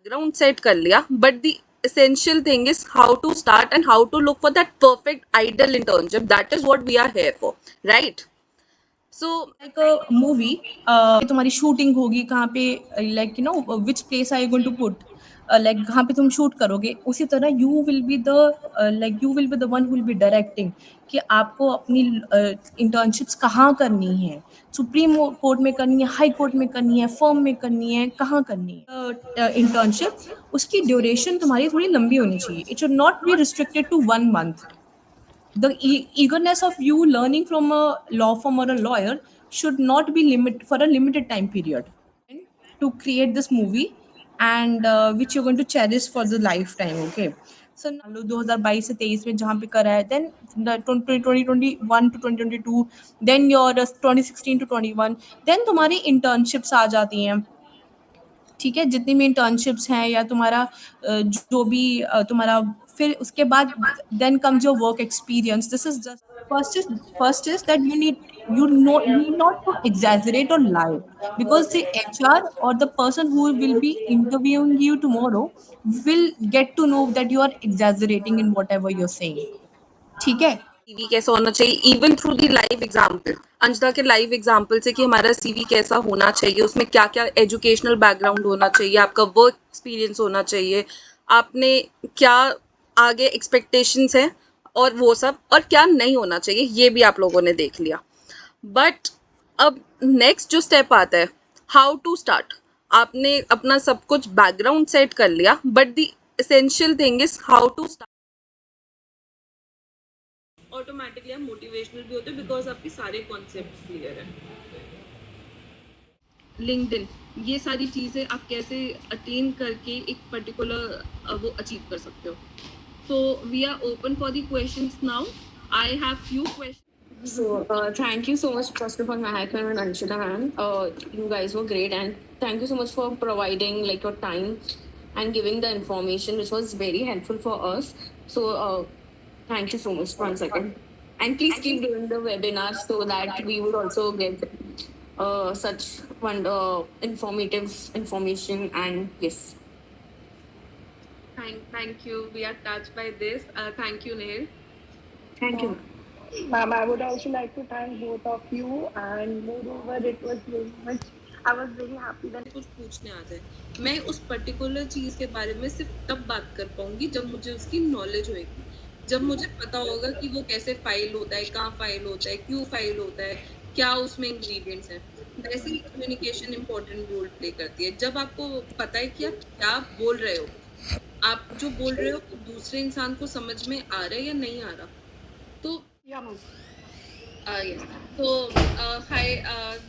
Ground set कर लिया, but the essential thing is how to start and how to look for that perfect ideal internship. That is what we are here for, right? So like a movie तुम्हारी shooting होगी कहाँ पे, like you know which place are you going to put, like कहाँ पे तुम shoot करोगे, उसी तरह you will be the like you will be the one who will be directing कि आपको अपनी इंटर्नशिप्स कहाँ करनी है, सुप्रीम कोर्ट में करनी है, हाई कोर्ट में करनी है, फर्म में करनी है, कहाँ करनी है इंटर्नशिप। उसकी ड्यूरेशन तुम्हारी थोड़ी लंबी होनी चाहिए, it should not be restricted to 1 month। The eagerness of you learning from a law firm or a lawyer should not be limit for a limited time period to create this movie, and which you're going to cherish for the lifetime, okay? So मान लो 2022 से 23 में जहाँ पे करा है, then the 2021 to 2022, then your 2016 to 21, then तुम्हारी internships आ जाती हैं, ठीक है, जितनी भी इंटर्नशिप्स हैं या तुम्हारा जो भी तुम्हारा, फिर उसके बाद then comes your work experience. This is just first is that you need not to exaggerate or lie, because the HR or the person who will be interviewing you tomorrow will get to know that you are exaggerating in whatever you're saying, ठीक है। CV कैसा होना चाहिए, even through the live example, Anjana के live example से कि हमारा CV कैसा होना चाहिए, उसमें क्या क्या एजुकेशनल बैकग्राउंड होना चाहिए, आपका वर्क एक्सपीरियंस होना चाहिए, आपने क्या आगे एक्सपेक्टेशंस हैं और वो सब, और क्या नहीं होना चाहिए, ये भी आप लोगों ने देख लिया। बट अब नेक्स्ट जो स्टेप आता है, हाउ टू स्टार्ट। आपने अपना सब कुछ बैकग्राउंड सेट कर लिया, but the essential thing is how to start. Automatically हम मोटिवेशनल भी होते हैं बिकॉज आपके सारे कॉन्सेप्ट क्लियर है। लिंक्डइन, ये सारी चीज़ें आप कैसे अटेन करके एक पर्टिकुलर वो अचीव कर सकते हो। So we are open for the questions now. I have few question. So, thank you so much, first of all, Mahak and Anshita ma'am. You guys were great, and thank you so much for providing like your time and giving the information, which was very helpful for us. So, thank you so much once again, and please keep doing the webinars so that we would also get such informative information. And yes, Thank you. We are touched by this. Thank you, Neil. thank you. Ma'am, I would also like to thank both of you, and moreover, it was very much. I was very happy that कुछ पूछने आ जाए, मैं उस particular चीज़ के बारे में सिर्फ तब बात कर पाऊंगी जब मुझे उसकी नॉलेज होएगी, जब मुझे पता होगा कि वो कैसे फाइल होता है, कहाँ फाइल होता है, क्यों फाइल होता है, क्या उसमें इंग्रेडिएंट्स हैं। वैसे ही कम्युनिकेशन इंपॉर्टेंट रोल प्ले करती है। जब आपको पता है कि आप क्या बोल रहे हो, आप जो बोल रहे हो दूसरे इंसान को समझ में आ रहा है या नहीं आ रहा, तो yeah, ma'am. yes. So, hi.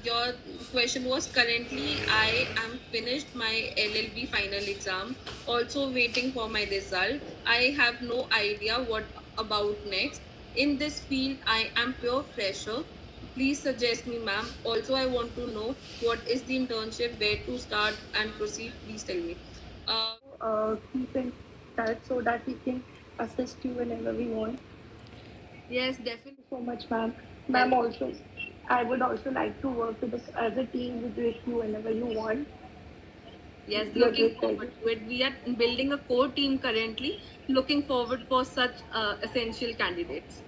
Your question was currently I am finished my LLB final exam. Also waiting for my result. I have no idea what about next. In this field, I am pure fresher. Please suggest me, ma'am. Also, I want to know what is the internship, where to start and proceed. Please tell me. Keep in touch so that we can assist you whenever we want. Yes, definitely. So much, ma'am. Ma'am, also, I would also like to work with as a team with you whenever you want. Yes, You are looking great. forward to it. We are building a core team currently, looking forward for such essential candidates.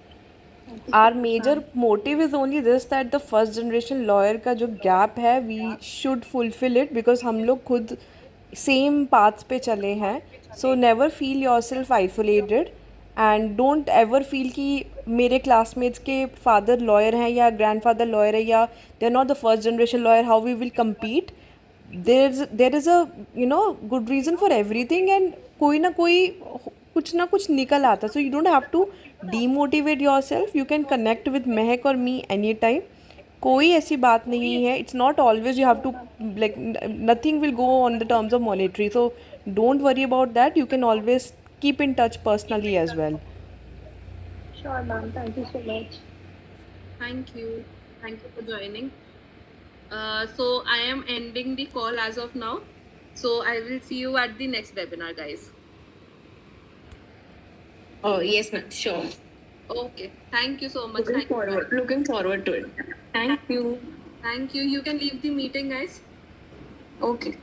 Our major motive is only this that the first generation lawyer का जो gap है we should fulfill it because हम लोग खुद same paths पे चले हैं, so never feel yourself isolated and don't ever feel कि मेरे classmates के father lawyer हैं या grandfather lawyer है या they're not the first generation lawyer, how we will compete. There is a good reason for everything and कोई ना कोई कुछ ना कुछ निकल आता, so you don't have to demotivate yourself. You can connect with Mehak or me anytime. कोई ऐसी बात नहीं है. It's not always you have to like nothing will go on the terms of monetary, so don't worry about that. You can always keep in touch personally as well. Sure, ma'am. Thank you so much. Thank you. Thank you for joining. So I am ending the call as of now. So I will see you at the next webinar, guys. Oh yes, ma'am. Sure. Okay. Thank you so much. Looking forward to it. Thank you. Thank you. You can leave the meeting, guys. Okay.